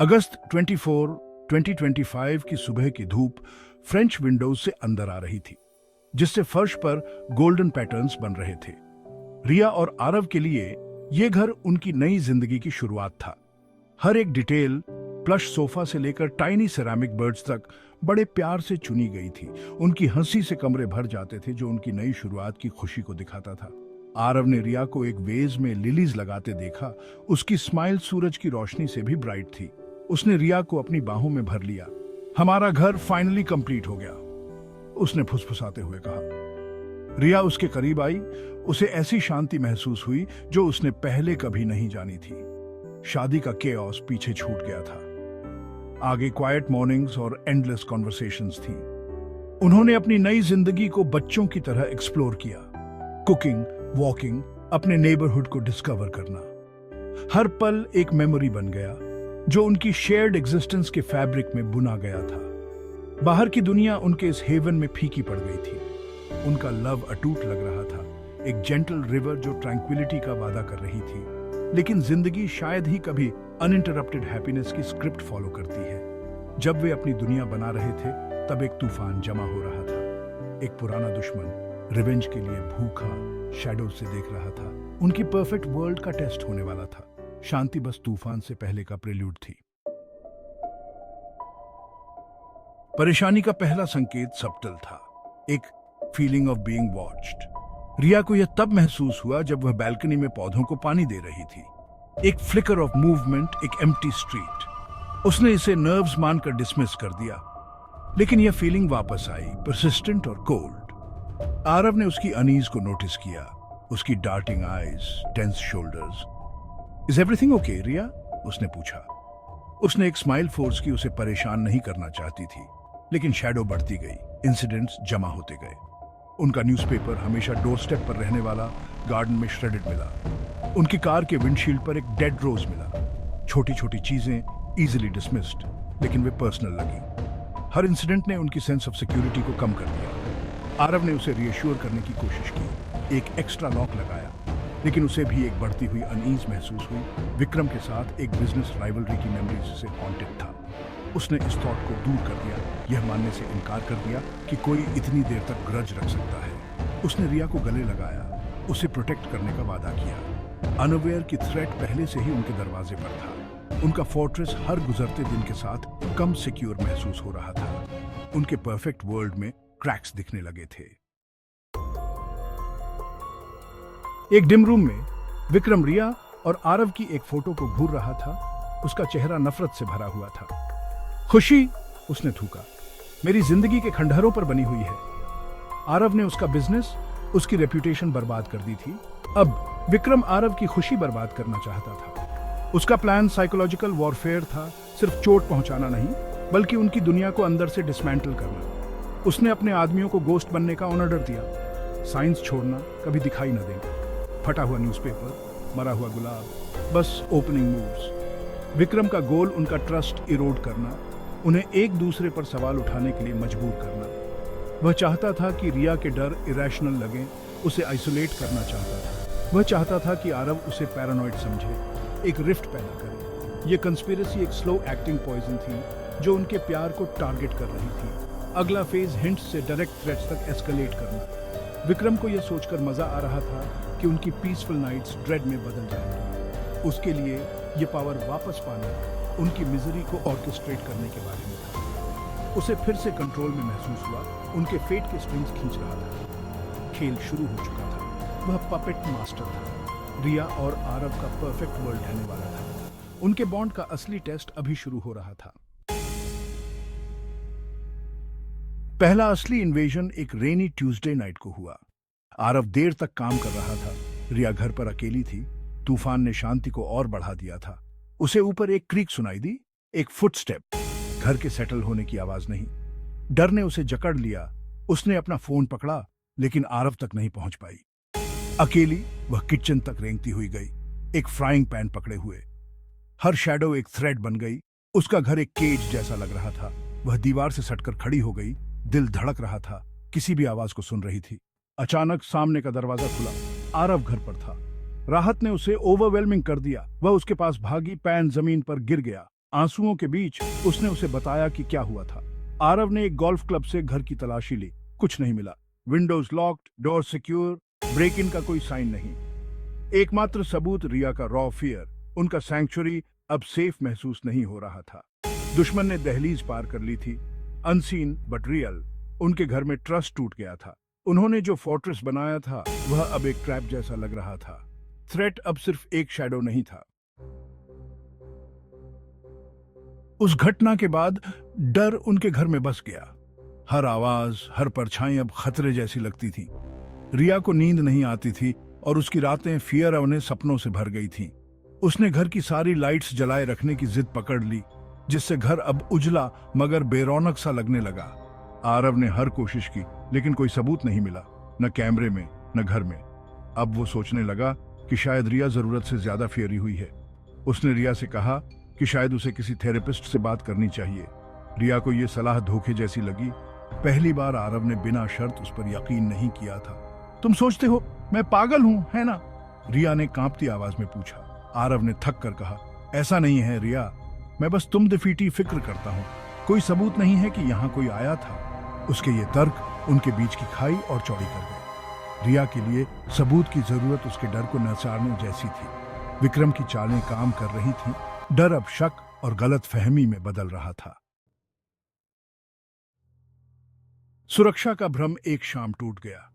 अगस्त 24, 2025 की सुबह की धूप फ्रेंच विंडोज से अंदर आ रही थी, जिससे फर्श पर गोल्डन पैटर्न्स बन रहे थे। रिया और आरव के लिए यह घर उनकी नई जिंदगी की शुरुआत था। हर एक डिटेल, प्लश सोफा से लेकर टाइनी सेरामिक बर्ड्स तक बड़े प्यार से चुनी गई थी। उनकी हंसी से कमरे भर जाते थे, जो उनकी नई शुरुआत की खुशी को दिखाता था। आरव ने रिया को एक वेज में लिलीज लगाते देखा। उसकी स्माइल सूरज की रोशनी से भी ब्राइट थी। उसने रिया को अपनी बाहों में भर लिया। हमारा घर फाइनली कंप्लीट हो गया, उसने फुसफुसाते हुए कहा। रिया उसके करीब आई। उसे ऐसी शांति महसूस हुई जो उसने पहले कभी नहीं जानी थी। शादी का केओस पीछे छूट गया था। आगे क्वाइट मॉर्निंग्स और एंडलेस कॉन्वर्सेशंस थी। उन्होंने अपनी नई जिंदगी को बच्चों की तरह एक्सप्लोर किया। कुकिंग, वॉकिंग, अपने नेबरहुड को डिस्कवर करना। हर पल एक मेमोरी बन गया जो उनकी शेयर्ड एग्जिस्टेंस के फैब्रिक में बुना गया था। बाहर की दुनिया उनके इस हेवन में फीकी पड़ गई थी। उनका लव अटूट लग रहा था, एक जेंटल रिवर जो ट्रैंक्विलिटी का वादा कर रही थी। लेकिन जिंदगी शायद ही कभी अनइंटरप्टेड हैप्पीनेस की स्क्रिप्ट फॉलो करती है। जब वे अपनी दुनिया बना रहे थे, तब एक तूफान जमा हो रहा था। एक पुराना दुश्मन रिवेंज के लिए भूखा शैडो से देख रहा था। उनकी परफेक्ट वर्ल्ड का टेस्ट होने वाला था। शांति बस तूफान से पहले का प्रेल्यूड थी। परेशानी का पहला संकेत सबटल था, एक फीलिंग ऑफ बीइंग वॉच्ड। रिया को यह तब महसूस हुआ जब वह बैल्कनी में पौधों को पानी दे रही थी। एक फ्लिकर ऑफ मूवमेंट, एक एम्प्टी स्ट्रीट। उसने इसे नर्व्स मानकर डिसमिस कर दिया, लेकिन यह फीलिंग वापस आई, परसिस्टेंट और कोल्ड। आरव ने उसकी अनीज को नोटिस किया, उसकी darting eyes, tense shoulders. Is everything okay Riya? उसने पूछा। उसने एक स्माइल फोर्स की, उसे परेशान नहीं करना चाहती थी। लेकिन शैडो बढ़ती गई, इंसिडेंट्स जमा होते गए। उनका न्यूज़पेपर हमेशा डोर स्टेप पर रहने वाला गार्डन में श्रेडेड मिला। उनकी कार के विंडशील्ड पर एक डेड रोज मिला। छोटी छोटी चीजें इजीली डिसमिस्ड, लेकिन वे पर्सनल लगी। हर इंसिडेंट ने उनकी सेंस ऑफ सिक्योरिटी को कम कर दिया। आरव ने उसे रिएश्योर करने की कोशिश की, एक एक्स्ट्रा लॉक लगाया, लेकिन उसे भी एक बढ़ती हुई अनईज महसूस हुई। विक्रम के साथ एक बिजनेस राइवलरी की मेमोरी से हॉन्टेड था। उसने इस थॉट को दूर कर दिया, यह मानने से इनकार कर दिया कि कोई इतनी देर तक ग्रज रख सकता है। उसने रिया को गले लगाया, उसे प्रोटेक्ट करने का वादा किया। अनअवेयर की थ्रेट पहले से ही उनके दरवाजे पर था। उनका फोर्ट्रेस हर गुजरते दिन के साथ कम सिक्योर महसूस हो रहा था। उनके परफेक्ट वर्ल्ड में क्रैक्स दिखने लगे थे। एक डिम रूम में विक्रम रिया और आरव की एक फोटो को घूर रहा था। उसका चेहरा नफरत से भरा हुआ था। खुशी, उसने थूका, मेरी जिंदगी के खंडहरों पर बनी हुई है। आरव ने उसका बिजनेस, उसकी रेप्यूटेशन बर्बाद कर दी थी। अब विक्रम आरव की खुशी बर्बाद करना चाहता था। उसका प्लान साइकोलॉजिकल वॉरफेयर था, सिर्फ चोट पहुंचाना नहीं, बल्कि उनकी दुनिया को अंदर से डिसमेंटल करना। उसने अपने आदमियों को गोस्ट बनने का ऑर्डर दिया। साइंस छोड़ना, कभी दिखाई न देना। फटा हुआ न्यूज़पेपर, मरा हुआ गुलाब, बस ओपनिंग मूव्स। विक्रम का गोल उनका ट्रस्ट इरोड करना, उन्हें एक दूसरे पर सवाल उठाने के लिए मजबूर करना। वह चाहता था कि रिया के डर इरेशनल लगे, उसे आइसोलेट करना चाहता था। वह चाहता था कि आरव उसे पैरानॉइड समझे, एक रिफ्ट पैदा करे। यह कंस्पिरेसी एक स्लो एक्टिंग पॉइजन थी जो उनके प्यार को टारगेट कर रही थी। अगला फेज हिंट्स से डायरेक्ट थ्रेट्स तक एस्केलेट करना। विक्रम को यह सोचकर मजा आ रहा था कि उनकी पीसफुल नाइट्स ड्रेड में बदल जाएंगी। उसके लिए ये पावर वापस पाना उनकी मिजरी को ऑर्केस्ट्रेट करने के बारे में था। उसे फिर से कंट्रोल में महसूस हुआ, उनके फेट के स्ट्रिंग्स खींच रहा था। खेल शुरू हो चुका था। वह पपेट मास्टर था। रिया और आरव का परफेक्ट वर्ल्ड रहने वाला था। उनके बॉन्ड का असली टेस्ट अभी शुरू हो रहा था। पहला असली इन्वेजन एक रेनी ट्यूसडे नाइट को हुआ। आरव देर तक काम कर रहा था। रिया घर पर अकेली थी। तूफान ने शांति को और बढ़ा दिया था। उसे ऊपर एक क्रीक सुनाई दी, एक फुटस्टेप, घर के सेटल होने की आवाज नहीं। डर ने उसे जकड़ लिया। उसने अपना फोन पकड़ा, लेकिन आरव तक नहीं पहुंच पाई। अकेली वह किचन तक रेंगती हुई गई, एक फ्राइंग पैन पकड़े हुए। हर शैडो एक थ्रेड बन गई। उसका घर एक केज जैसा लग रहा था। वह दीवार से सटकर खड़ी हो गई, दिल धड़क रहा था, किसी भी आवाज को सुन रही थी। अचानक सामने का दरवाजा खुला। आरव घर पर था। राहत ने उसे ओवरवेलमिंग कर दिया। वह उसके पास भागी, पैन जमीन पर गिर गया। आंसुओं के बीच उसने उसे बताया कि क्या हुआ था। आरव ने एक गोल्फ क्लब से घर की तलाशी ली, कुछ नहीं मिला। Windows locked, door secure, break in का कोई साइन नहीं। एकमात्र सबूत रिया का रॉ फियर। उनका सैंक्चुरी अब सेफ महसूस नहीं हो रहा था। दुश्मन ने दहलीज पार कर ली थी, अनसीन बट रियल। उनके घर में ट्रस्ट टूट गया था। उन्होंने जो फोर्ट्रेस बनाया था वह अब एक ट्रैप जैसा लग रहा था। थ्रेट अब सिर्फ एक शैडो नहीं था। उस घटना के बाद डर उनके घर में बस गया। हर आवाज, हर परछाई अब खतरे जैसी लगती थी। रिया को नींद नहीं आती थी और उसकी रातें फियर अपने सपनों से भर गई थीं। उसने घर की सारी लाइट्स जलाए रखने की जिद पकड़ ली, जिससे घर अब उजला मगर बेरौनक सा लगने लगा। आरव ने हर कोशिश की लेकिन कोई सबूत नहीं मिला, न कैमरे में न घर में। अब वो सोचने लगा कि शायद रिया जरूरत से ज्यादा फियरी हुई है। उसने रिया से कहा कि शायद उसे किसी थेरेपिस्ट से बात करनी चाहिए। रिया को यह सलाह धोखे जैसी लगी। पहली बार आरव ने बिना शर्त उस पर यकीन नहीं किया था। तुम सोचते हो मैं पागल हूं, है ना? रिया ने कांपती आवाज में पूछा। आरव ने थक कर कहा, ऐसा नहीं है रिया, मैं बस तुम दिफीटी फिक्र करता हूं। कोई सबूत नहीं है कि यहाँ कोई आया था। उसके ये तर्क उनके बीच की खाई और चौड़ी कर गए। रिया के लिए सबूत की जरूरत उसके डर को नचारने जैसी थी। विक्रम की चालें काम कर रही थी। डर अब शक और गलत फहमी में बदल रहा था। सुरक्षा का भ्रम एक शाम टूट गया।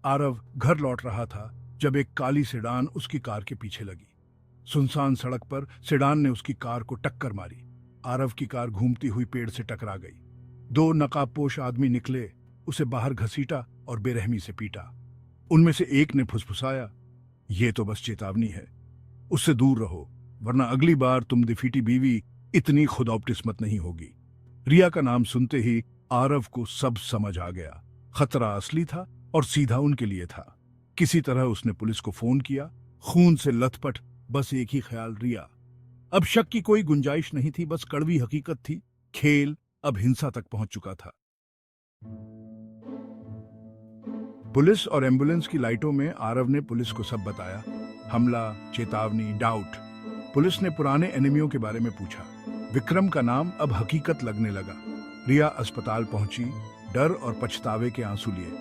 आरव घर लौट रहा था जब एक काली सेडान उसकी कार के पीछे लगी। सुनसान सड़क पर सेडान ने उसकी कार को टक्कर मारी। आरव की कार घूमती हुई पेड़ से टकरा गई। दो नकाबपोश आदमी निकले, उसे बाहर घसीटा और बेरहमी से पीटा। उनमें से एक ने फुसफुसाया, ये तो बस चेतावनी है, उससे दूर रहो वरना अगली बार तुम दिफीटी बीवी इतनी खुदौपटिस्मत नहीं होगी। रिया का नाम सुनते ही आरव को सब समझ आ गया। खतरा असली था और सीधा उनके लिए था। किसी तरह उसने पुलिस को फोन किया। खून से लथपथ बस एक ही ख्याल, रिया। अब शक की कोई गुंजाइश नहीं थी, बस कड़वी हकीकत थी। खेल अब हिंसा तक पहुंच चुका था। पुलिस और एम्बुलेंस की लाइटों में आरव ने पुलिस को सब बताया। हमला, चेतावनी, डाउट। पुलिस ने पुराने एनिमियों के बारे में पूछा। विक्रम का नाम अब हकीकत लगने लगा। रिया अस्पताल पहुंची, डर और पछतावे के आंसू लिए।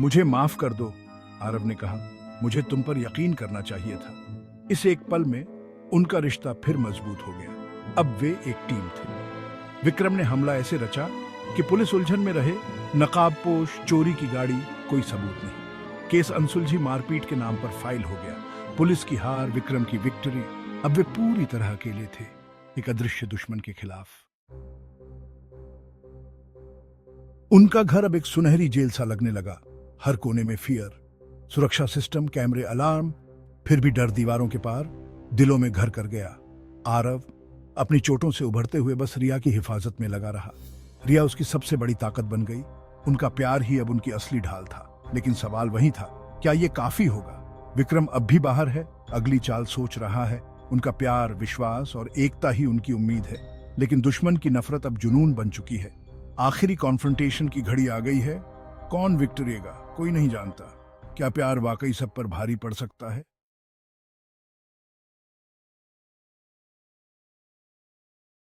मुझे माफ कर दो, आरव ने कहा, मुझे तुम पर यकीन करना चाहिए था। इस एक पल में उनका रिश्ता फिर मजबूत हो गया। अब वे एक टीम थे। विक्रम ने हमला ऐसे रचा कि पुलिस उलझन में रहे। नकाबपोश, चोरी की गाड़ी, कोई सबूत नहीं। केस अनसुलझी मारपीट के नाम पर फाइल हो गया। पुलिस की हार, विक्रम की विक्ट्री। अब वे पूरी तरह अकेले थे, एक अदृश्य दुश्मन के खिलाफ। उनका घर अब एक सुनहरी जेल सा लगने लगा। हर कोने में फियर, सुरक्षा सिस्टम, कैमरे, अलार्म, फिर भी डर दीवारों के पार दिलों में घर कर गया। आरव अपनी चोटों से उभरते हुए बस रिया की हिफाजत में लगा रहा। रिया उसकी सबसे बड़ी ताकत बन गई। उनका प्यार ही अब उनकी असली ढाल था। लेकिन सवाल वही था, क्या ये काफी होगा? विक्रम अब भी बाहर है, अगली चाल सोच रहा है। उनका प्यार, विश्वास और एकता ही उनकी उम्मीद है। लेकिन दुश्मन की नफरत अब जुनून बन चुकी है। आखिरी कॉन्फ्रंटेशन की घड़ी आ गई है। कौन विक्टोरिएगा कोई नहीं जानता। क्या प्यार वाकई सब पर भारी पड़ सकता है?